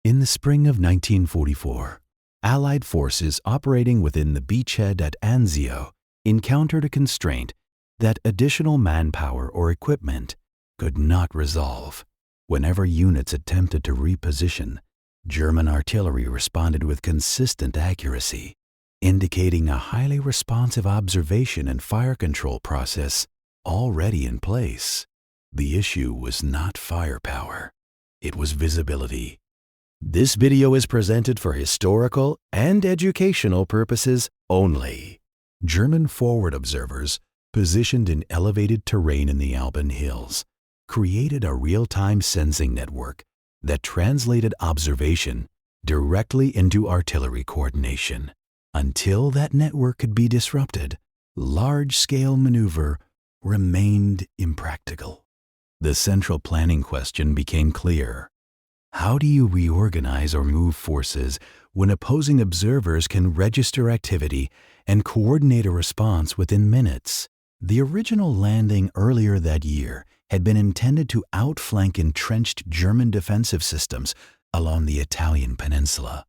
In the spring of 1944, Allied forces operating within the beachhead at Anzio encountered a constraint that additional manpower or equipment could not resolve. Whenever units attempted to reposition, German artillery responded with consistent accuracy, indicating a highly responsive observation and fire control process already in place. The issue was not firepower, it was visibility. This video is presented for historical and educational purposes only. German forward observers, positioned in elevated terrain in the Alban Hills, created a real-time sensing network that translated observation directly into artillery coordination. Until that network could be disrupted, large-scale maneuver remained impractical. The central planning question became clear. How do you reorganize or move forces when opposing observers can register activity and coordinate a response within minutes? The original landing earlier that year had been intended to outflank entrenched German defensive systems along the Italian peninsula.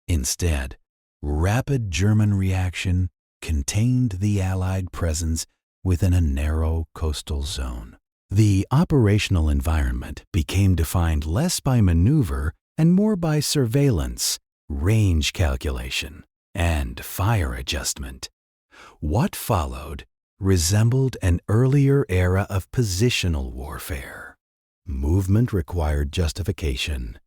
Instead, rapid German reaction contained the Allied presence within a narrow coastal zone. The operational environment became defined less by maneuver and more by surveillance, range calculation, and fire adjustment. What followed resembled an earlier era of positional warfare. Movement required justification.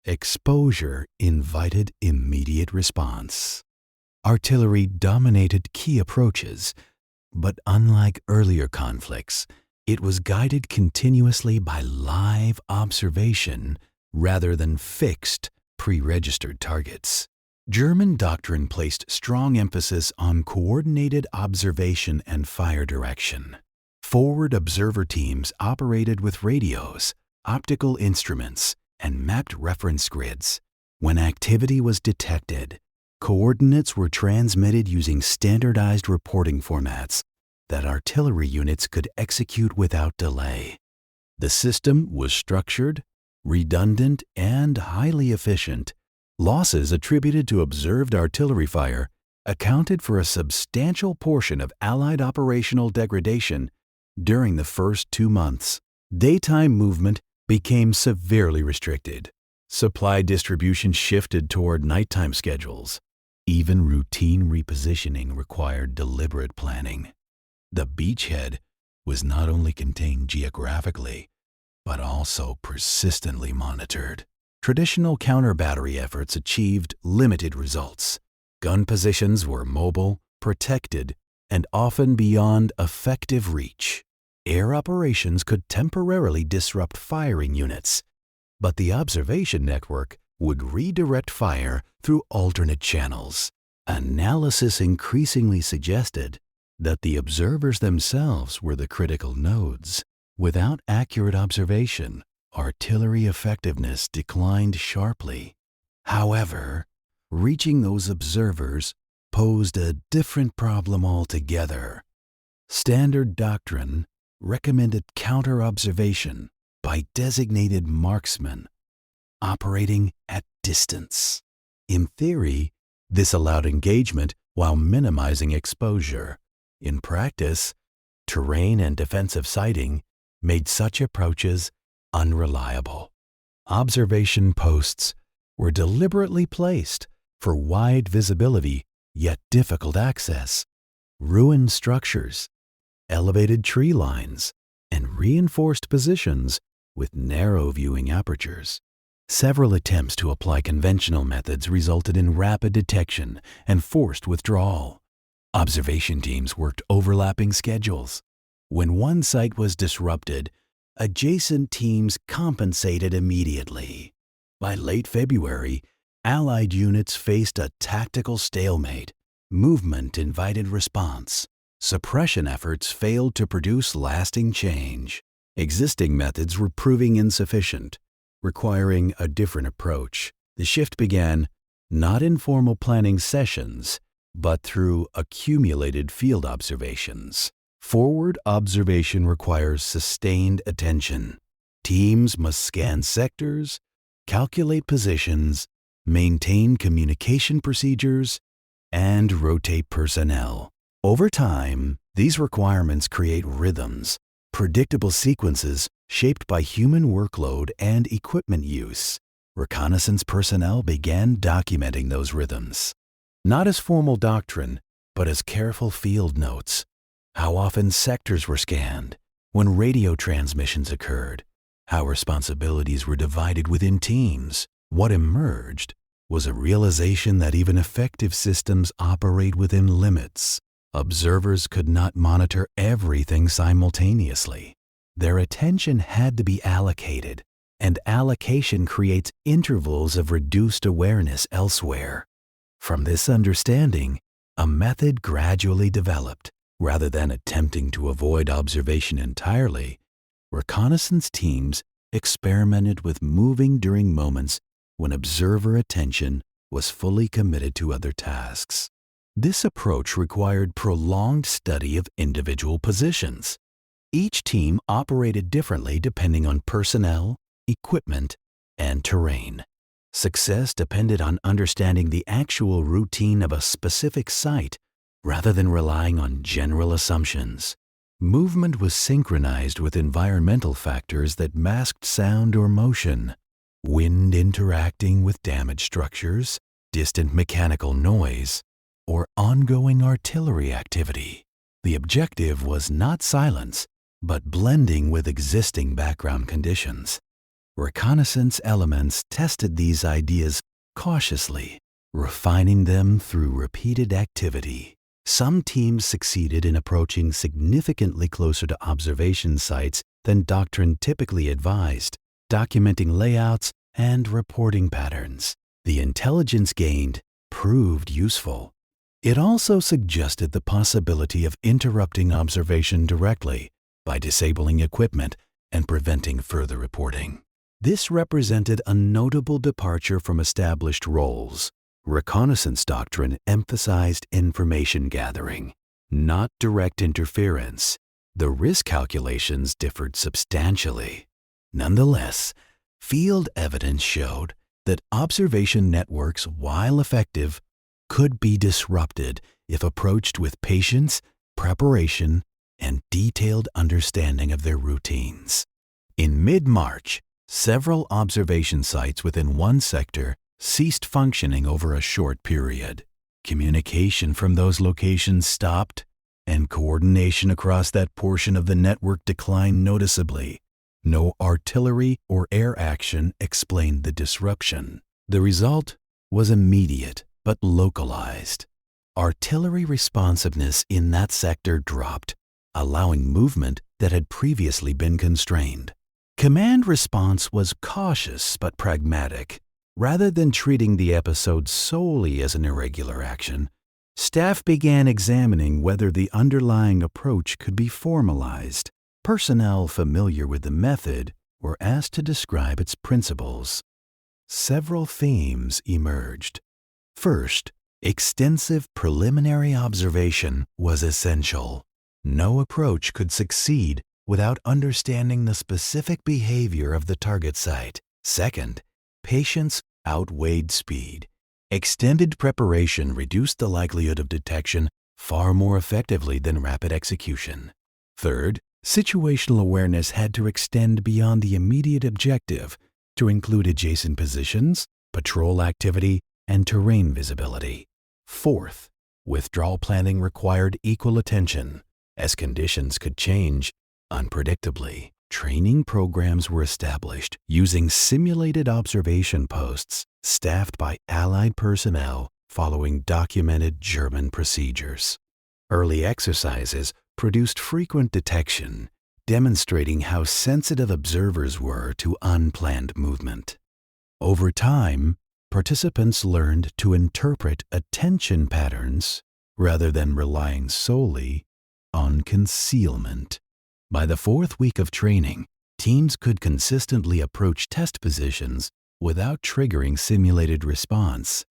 Exposure invited immediate response. Artillery dominated key approaches, but unlike earlier conflicts, it was guided continuously by live observation rather than fixed, pre-registered targets. German doctrine placed strong emphasis on coordinated observation and fire direction. Forward observer teams operated with radios, optical instruments, and mapped reference grids. When activity was detected, coordinates were transmitted using standardized reporting formats that artillery units could execute without delay. The system was structured, redundant, and highly efficient. Losses attributed to observed artillery fire accounted for a substantial portion of Allied operational degradation during the first 2 months. Daytime movement became severely restricted. Supply distribution shifted toward nighttime schedules. Even routine repositioning required deliberate planning. The beachhead was not only contained geographically, but also persistently monitored. Traditional counter-battery efforts achieved limited results. Gun positions were mobile, protected, and often beyond effective reach. Air operations could temporarily disrupt firing units, but the observation network would redirect fire through alternate channels. Analysis increasingly suggested that the observers themselves were the critical nodes. Without accurate observation, artillery effectiveness declined sharply. However, reaching those observers posed a different problem altogether. Standard doctrine recommended counter-observation by designated marksmen operating at distance. In theory, this allowed engagement while minimizing exposure. In practice, terrain and defensive sighting made such approaches unreliable. Observation posts were deliberately placed for wide visibility yet difficult access. Ruined structures, elevated tree lines, and reinforced positions with narrow viewing apertures. Several attempts to apply conventional methods resulted in rapid detection and forced withdrawal. Observation teams worked overlapping schedules. When one site was disrupted, adjacent teams compensated immediately. By late February, Allied units faced a tactical stalemate. Movement invited response. Suppression efforts failed to produce lasting change. Existing methods were proving insufficient, requiring a different approach. The shift began not in formal planning sessions, but through accumulated field observations. Forward observation requires sustained attention. Teams must scan sectors, calculate positions, maintain communication procedures, and rotate personnel. Over time, these requirements create rhythms, predictable sequences shaped by human workload and equipment use. Reconnaissance personnel began documenting those rhythms, not as formal doctrine, but as careful field notes. How often sectors were scanned, when radio transmissions occurred, how responsibilities were divided within teams. What emerged was a realization that even effective systems operate within limits. Observers could not monitor everything simultaneously. Their attention had to be allocated, and allocation creates intervals of reduced awareness elsewhere. From this understanding, a method gradually developed. Rather than attempting to avoid observation entirely, reconnaissance teams experimented with moving during moments when observer attention was fully committed to other tasks. This approach required prolonged study of individual positions. Each team operated differently depending on personnel, equipment, and terrain. Success depended on understanding the actual routine of a specific site rather than relying on general assumptions. Movement was synchronized with environmental factors that masked sound or motion. Wind interacting with damaged structures, distant mechanical noise, or ongoing artillery activity. The objective was not silence, but blending with existing background conditions. Reconnaissance elements tested these ideas cautiously, refining them through repeated activity. Some teams succeeded in approaching significantly closer to observation sites than doctrine typically advised, documenting layouts and reporting patterns. The intelligence gained proved useful. It also suggested the possibility of interrupting observation directly by disabling equipment and preventing further reporting. This represented a notable departure from established roles. Reconnaissance doctrine emphasized information gathering, not direct interference. The risk calculations differed substantially. Nonetheless, field evidence showed that observation networks, while effective, could be disrupted if approached with patience, preparation, and detailed understanding of their routines. In mid-March, several observation sites within one sector ceased functioning over a short period. Communication from those locations stopped, and coordination across that portion of the network declined noticeably. No artillery or air action explained the disruption. The result was immediate but localized. Artillery responsiveness in that sector dropped, allowing movement that had previously been constrained. Command response was cautious but pragmatic. Rather than treating the episode solely as an irregular action, staff began examining whether the underlying approach could be formalized. Personnel familiar with the method were asked to describe its principles. Several themes emerged. First, extensive preliminary observation was essential. No approach could succeed without understanding the specific behavior of the target site. Second, patience outweighed speed. Extended preparation reduced the likelihood of detection far more effectively than rapid execution. Third, situational awareness had to extend beyond the immediate objective to include adjacent positions, patrol activity, and terrain visibility. Fourth, withdrawal planning required equal attention, as conditions could change unpredictably. Training programs were established using simulated observation posts staffed by Allied personnel following documented German procedures. Early exercises produced frequent detection, demonstrating how sensitive observers were to unplanned movement. Over time, participants learned to interpret attention patterns rather than relying solely on concealment. By the fourth week of training, teams could consistently approach test positions without triggering simulated response.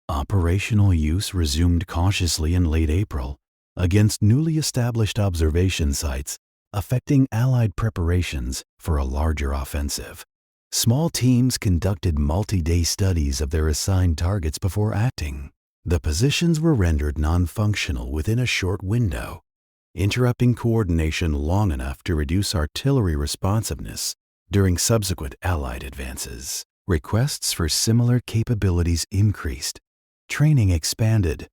Operational use resumed cautiously in late April against newly established observation sites, affecting Allied preparations for a larger offensive. Small teams conducted multi-day studies of their assigned targets before acting. The positions were rendered non-functional within a short window, interrupting coordination long enough to reduce artillery responsiveness during subsequent Allied advances. Requests for similar capabilities increased. Training expanded.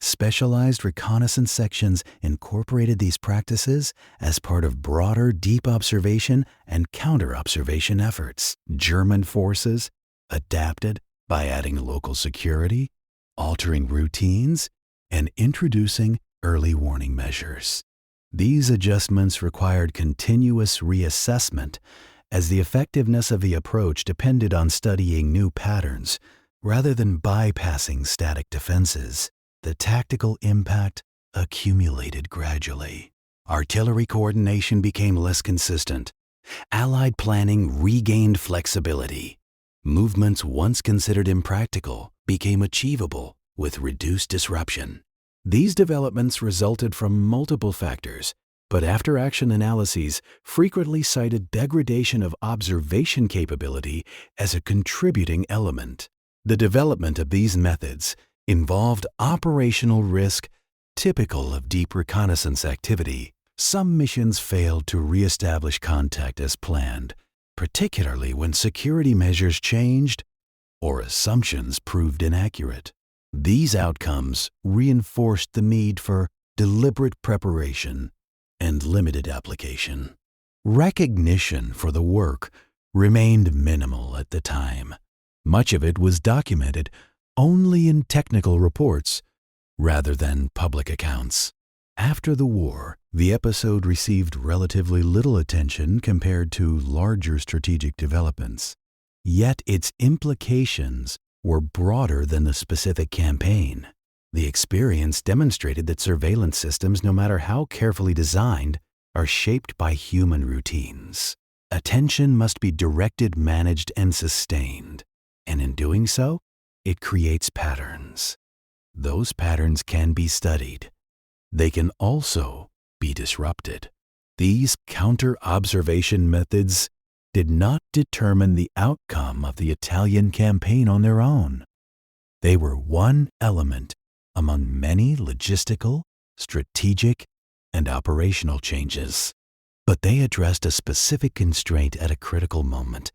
Specialized reconnaissance sections incorporated these practices as part of broader deep observation and counter-observation efforts. German forces adapted by adding local security, altering routines, and introducing early warning measures. These adjustments required continuous reassessment as the effectiveness of the approach depended on studying new patterns rather than bypassing static defenses. The tactical impact accumulated gradually. Artillery coordination became less consistent. Allied planning regained flexibility. Movements once considered impractical became achievable with reduced disruption. These developments resulted from multiple factors, but after-action analyses frequently cited degradation of observation capability as a contributing element. The development of these methods involved operational risk typical of deep reconnaissance activity. Some missions failed to reestablish contact as planned, particularly when security measures changed or assumptions proved inaccurate. These outcomes reinforced the need for deliberate preparation and limited application. Recognition for the work remained minimal at the time. Much of it was documented only in technical reports rather than public accounts. After the war, the episode received relatively little attention compared to larger strategic developments. Yet its implications were broader than the specific campaign. The experience demonstrated that surveillance systems, no matter how carefully designed, are shaped by human routines. Attention must be directed, managed, and sustained. And in doing so, it creates patterns. Those patterns can be studied. They can also be disrupted. These counter-observation methods did not determine the outcome of the Italian campaign on their own. They were one element among many logistical, strategic, and operational changes. But they addressed a specific constraint at a critical moment,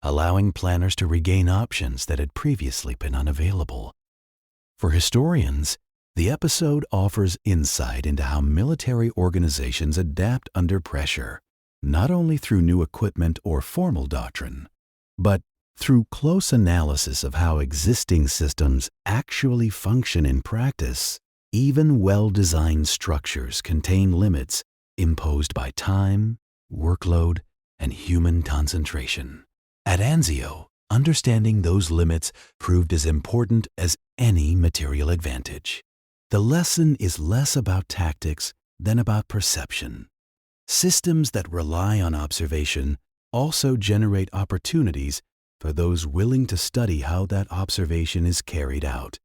allowing planners to regain options that had previously been unavailable. For historians, the episode offers insight into how military organizations adapt under pressure, not only through new equipment or formal doctrine, but through close analysis of how existing systems actually function in practice. Even well-designed structures contain limits imposed by time, workload, and human concentration. At Anzio, understanding those limits proved as important as any material advantage. The lesson is less about tactics than about perception. Systems that rely on observation also generate opportunities for those willing to study how that observation is carried out.